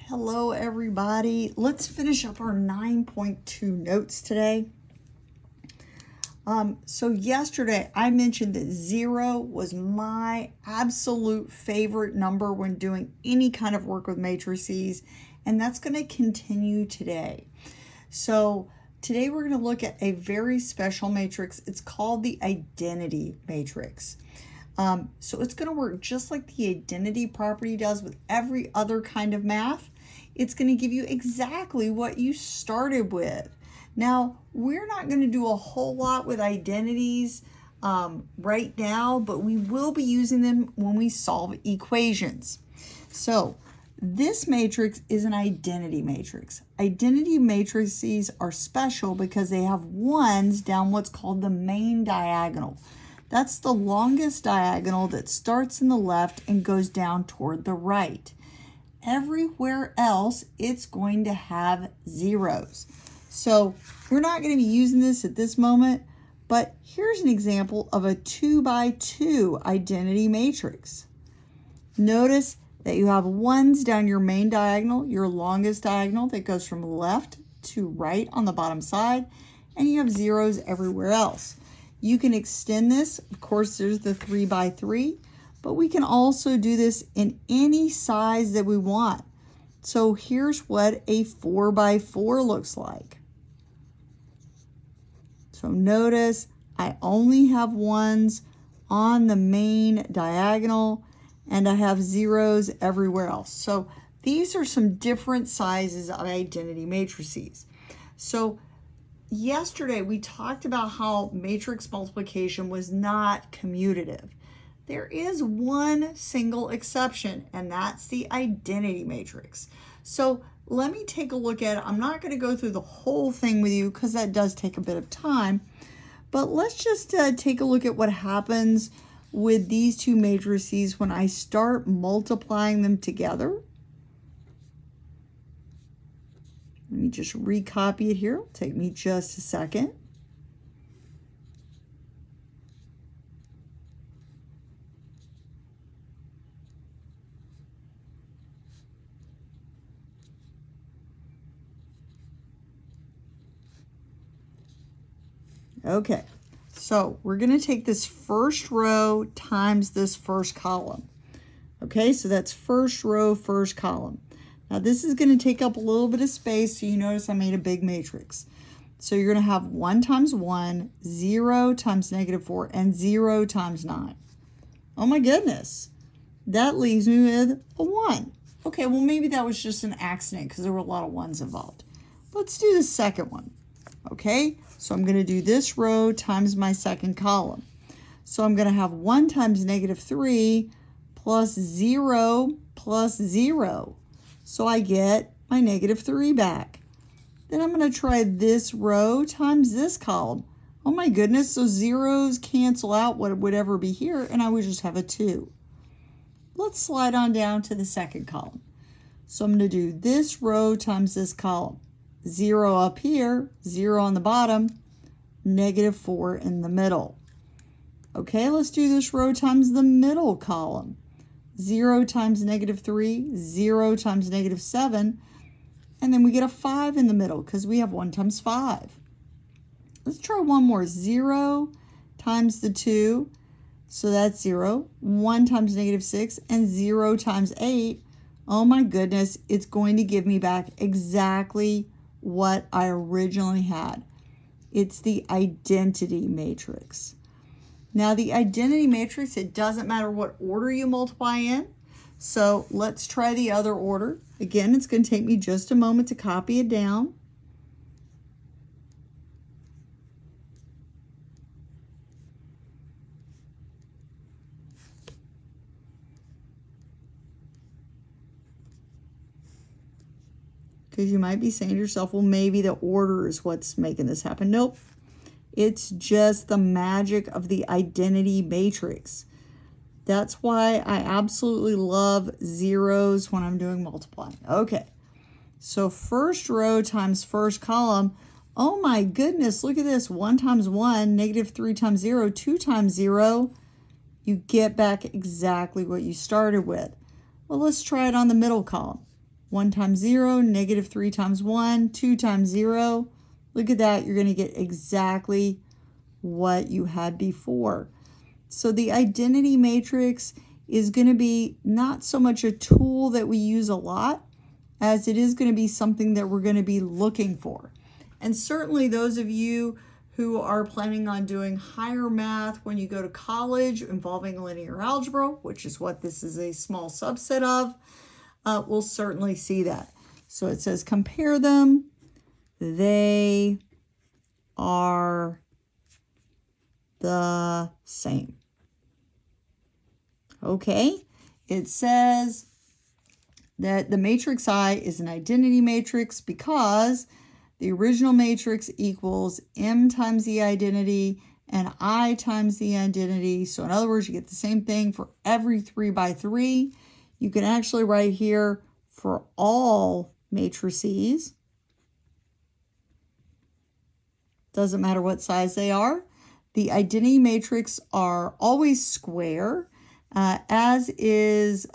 Hello everybody. Let's finish up our 9.2 notes today. So yesterday I mentioned that 0 was my absolute favorite number when doing any kind of work with matrices, and that's going to continue today. So today we're going to look at a very special matrix. It's called the identity matrix. So it's going to work just like the identity property does with every other kind of math. It's going to give you exactly what you started with. Now, we're not going to do a whole lot with identities right now, but we will be using them when we solve equations. So this matrix is an identity matrix. Identity matrices are special because they have ones down what's called the main diagonal. That's the longest diagonal that starts in the left and goes down toward the right. Everywhere else, it's going to have zeros. So we're not going to be using this at this moment, but here's an example of a 2 by 2 identity matrix. Notice that you have ones down your main diagonal, your longest diagonal that goes from left to right on the bottom side, and you have zeros everywhere else. You can extend this. Of course, there's the 3 by 3, but we can also do this in any size that we want. So here's what a 4 by 4 looks like. So notice I only have ones on the main diagonal and I have zeros everywhere else. So these are some different sizes of identity matrices. So yesterday we talked about how matrix multiplication was not commutative. There is one single exception, and that's the identity matrix. So let me take a look at it. I'm not going to go through the whole thing with you because that does take a bit of time, but let's just take a look at what happens with these two matrices when I start multiplying them together. Let me just recopy it here. It'll take me just a second. Okay, so we're going to take this first row times this first column. Okay, so that's first row, first column. Now this is going to take up a little bit of space, so you notice I made a big matrix. So you're going to have 1 times 1, 0 times -4, and 0 times 9. Oh my goodness, that leaves me with a 1. Okay, well maybe that was just an accident because there were a lot of ones involved. Let's do the second one. Okay, so I'm going to do this row times my second column. So I'm going to have 1 times -3 plus 0 plus 0. So I get my -3 back. Then I'm going to try this row times this column. Oh my goodness, so zeros cancel out what would ever be here, and I would just have a 2. Let's slide on down to the second column. So I'm going to do this row times this column. 0 up here, 0 on the bottom, -4 in the middle. Okay, let's do this row times the middle column. 0 times -3, 0 times -7, and then we get a 5 in the middle because we have 1 times 5. Let's try one more. 0 times the 2, so that's 0. 1 times -6, and 0 times 8. Oh my goodness, it's going to give me back exactly what I originally had. It's the identity matrix. Now the identity matrix, it doesn't matter what order you multiply in. So let's try the other order. Again, it's going to take me just a moment to copy it down. Because you might be saying to yourself, well, maybe the order is what's making this happen. Nope. It's just the magic of the identity matrix. That's why I absolutely love zeros when I'm doing multiplying. Okay, so first row times first column. Oh my goodness, look at this. 1 times 1, -3 times 0, 2 times 0. You get back exactly what you started with. Well, let's try it on the middle column. 1 times 0, negative 3 times 1, 2 times 0. Look at that. You're going to get exactly what you had before. So the identity matrix is going to be not so much a tool that we use a lot as it is going to be something that we're going to be looking for. And certainly those of you who are planning on doing higher math when you go to college involving linear algebra, which is what this is a small subset of, will certainly see that. So it says compare them. They are the same. Okay, it says that the matrix I is an identity matrix because the original matrix equals M times the identity and I times the identity. So in other words, you get the same thing for every 3 by 3. You can actually write here for all matrices. Doesn't matter what size they are. The identity matrix are always square, as is,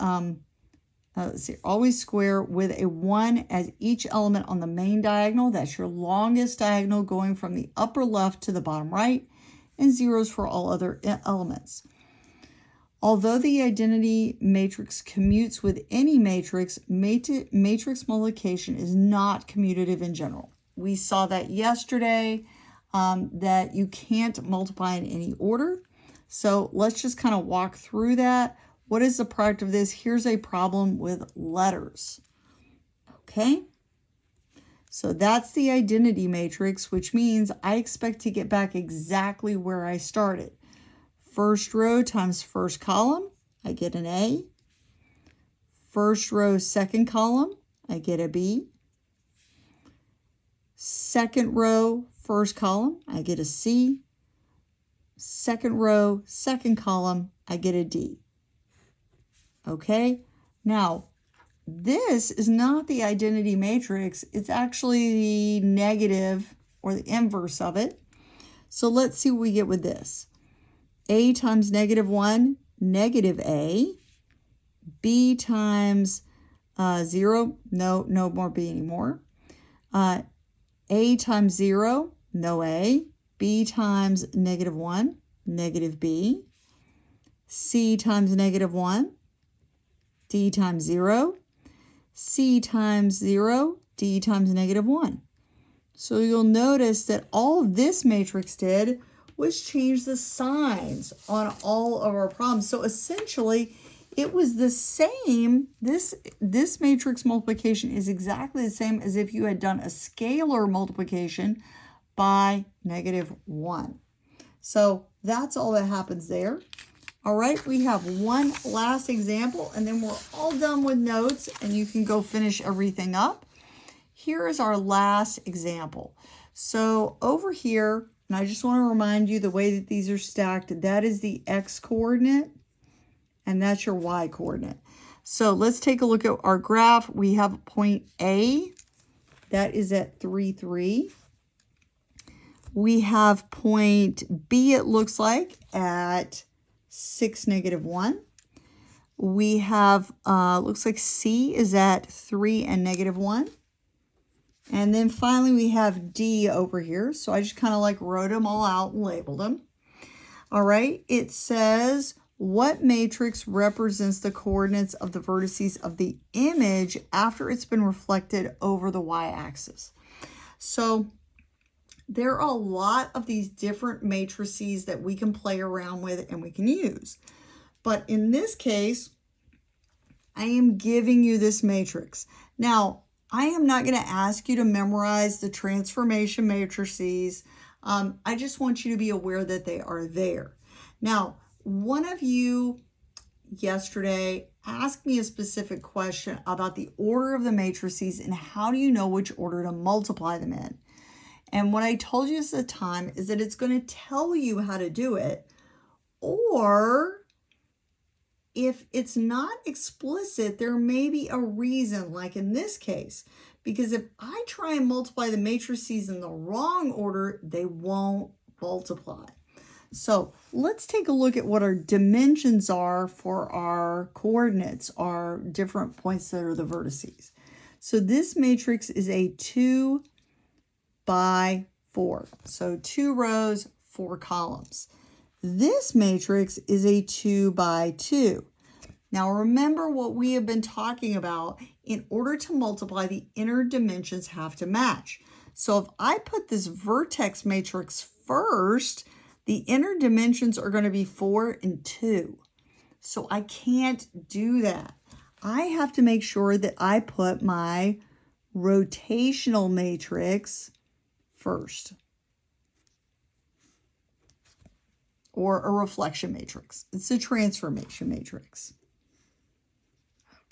let's see, always square with a 1 as each element on the main diagonal. That's your longest diagonal going from the upper left to the bottom right, and zeros for all other elements. Although the identity matrix commutes with any matrix, matrix multiplication is not commutative in general. We saw that yesterday, that you can't multiply in any order. So let's just kind of walk through that. What is the product of this? Here's a problem with letters. Okay, so that's the identity matrix, which means I expect to get back exactly where I started. First row times first column, I get an A. First row, second column, I get a B. Second row, first column, I get a C. Second row, second column, I get a D. Okay, now this is not the identity matrix. It's actually the negative or the inverse of it. So let's see what we get with this. A times negative 1, negative A. B times 0, no more B anymore. A times 0, no A. B times negative 1, negative B. C times negative 1, D times 0. C times 0, D times negative 1. So you'll notice that all this matrix did was change the signs on all of our problems. So essentially, it was the same. This matrix multiplication is exactly the same as if you had done a scalar multiplication by negative 1. So that's all that happens there. All right, we have one last example, and then we're all done with notes, and you can go finish everything up. Here is our last example. So over here, and I just want to remind you the way that these are stacked, that is the x coordinate, and that's your y coordinate. So let's take a look at our graph. We have point A, that is at 3, 3. We have point B, it looks like, at 6, negative 1. We have, looks like C is at 3 and negative 1. And then finally we have D over here. So I just kind of like wrote them all out and labeled them. All right, it says, what matrix represents the coordinates of the vertices of the image after it's been reflected over the y-axis? So there are a lot of these different matrices that we can play around with and we can use. But in this case, I am giving you this matrix. Now, I am not going to ask you to memorize the transformation matrices. I just want you to be aware that they are there. Now, one of you yesterday asked me a specific question about the order of the matrices and how do you know which order to multiply them in? And what I told you at the time is that it's going to tell you how to do it, or if it's not explicit, there may be a reason, like in this case, because if I try and multiply the matrices in the wrong order, they won't multiply. So let's take a look at what our dimensions are for our coordinates, our different points that are the vertices. So this matrix is a 2 by 4. So 2 rows, 4 columns. This matrix is a 2 by 2. Now remember what we have been talking about. In order to multiply, the inner dimensions have to match. So if I put this vertex matrix first, the inner dimensions are going to be 4 and 2. So I can't do that. I have to make sure that I put my rotational matrix first, or a reflection matrix. It's a transformation matrix.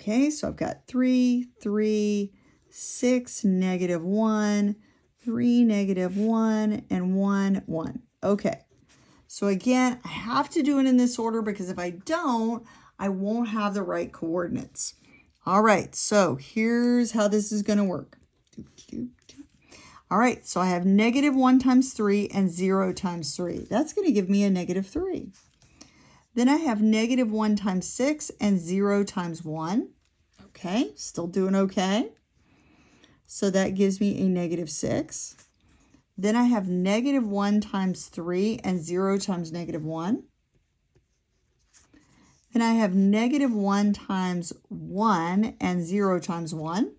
Okay, so I've got 3, 3, 6, -1, 3, -1, and 1, 1. Okay, so again, I have to do it in this order because if I don't, I won't have the right coordinates. All right, so here's how this is going to work. All right, so I have -1 times 3 and 0 times 3. That's going to give me a -3. Then I have -1 times 6 and 0 times 1. Okay, still doing okay. So that gives me a -6. Then I have -1 times 3 and 0 times -1. Then I have -1 times 1 and 0 times 1.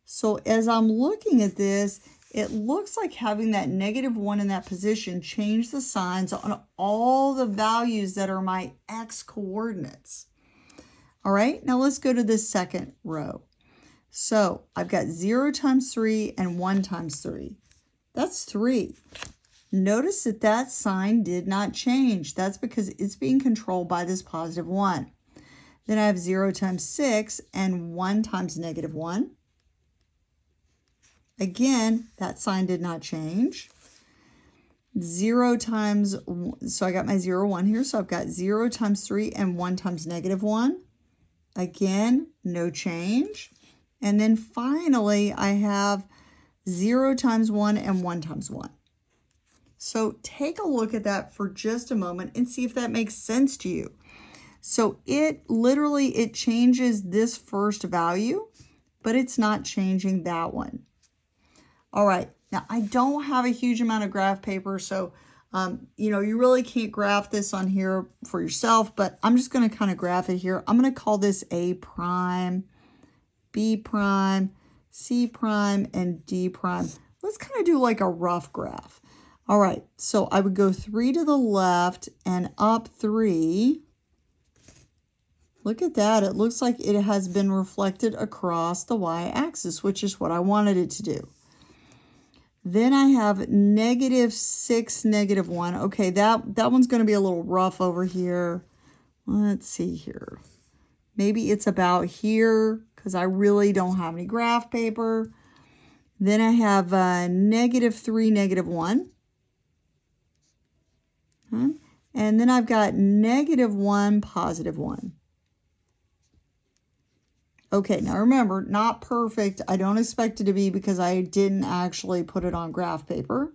So as I'm looking at this, it looks like having that -1 in that position changed the signs on all the values that are my x coordinates. All right, now let's go to the second row. So I've got 0 times 3 and 1 times 3. That's 3. Notice that that sign did not change. That's because it's being controlled by this +1. Then I have 0 times 6 and 1 times -1. Again, that sign did not change. 0 times, so I got my 0, 1 here. So I've got 0 times 3 and 1 times -1. Again, no change. And then finally, I have 0 times 1 and 1 times 1. So take a look at that for just a moment and see if that makes sense to you. So it changes this first value, but it's not changing that one. All right, now I don't have a huge amount of graph paper, so you really can't graph this on here for yourself, but I'm just going to kind of graph it here. I'm going to call this A prime, B prime, C prime, and D prime. Let's kind of do like a rough graph. All right, so I would go 3 to the left and up 3. Look at that. It looks like it has been reflected across the y-axis, which is what I wanted it to do. Then I have -6, -1. Okay, that one's going to be a little rough over here. Let's see here. Maybe it's about here because I really don't have any graph paper. Then I have -3, -1. And then I've got -1, +1. Okay, now remember, not perfect. I don't expect it to be because I didn't actually put it on graph paper.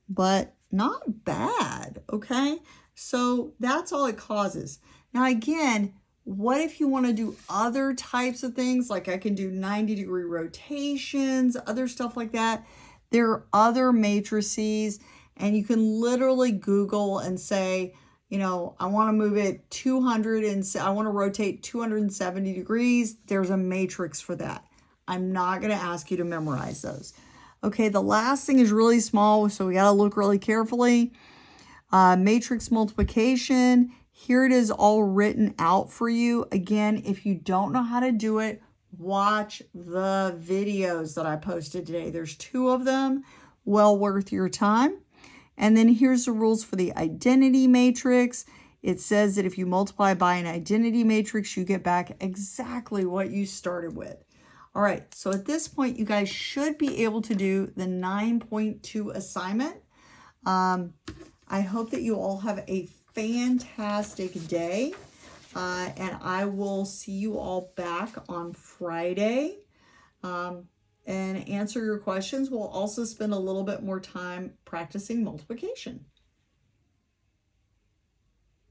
But not bad, okay? So that's all it causes. Now again, what if you want to do other types of things? Like I can do 90-degree rotations, other stuff like that. There are other matrices, and you can literally Google and say, I want to move it 200 and I want to rotate 270 degrees. There's a matrix for that. I'm not going to ask you to memorize those. Okay, the last thing is really small, so we got to look really carefully. Matrix multiplication. Here it is all written out for you. Again, if you don't know how to do it, watch the videos that I posted today. There's 2 of them, well worth your time. And then here's the rules for the identity matrix. It says that if you multiply by an identity matrix, you get back exactly what you started with. All right, so at this point, you guys should be able to do the 9.2 assignment. I hope that you all have a fantastic day, and I will see you all back on Friday. And answer your questions. We'll also spend a little bit more time practicing multiplication.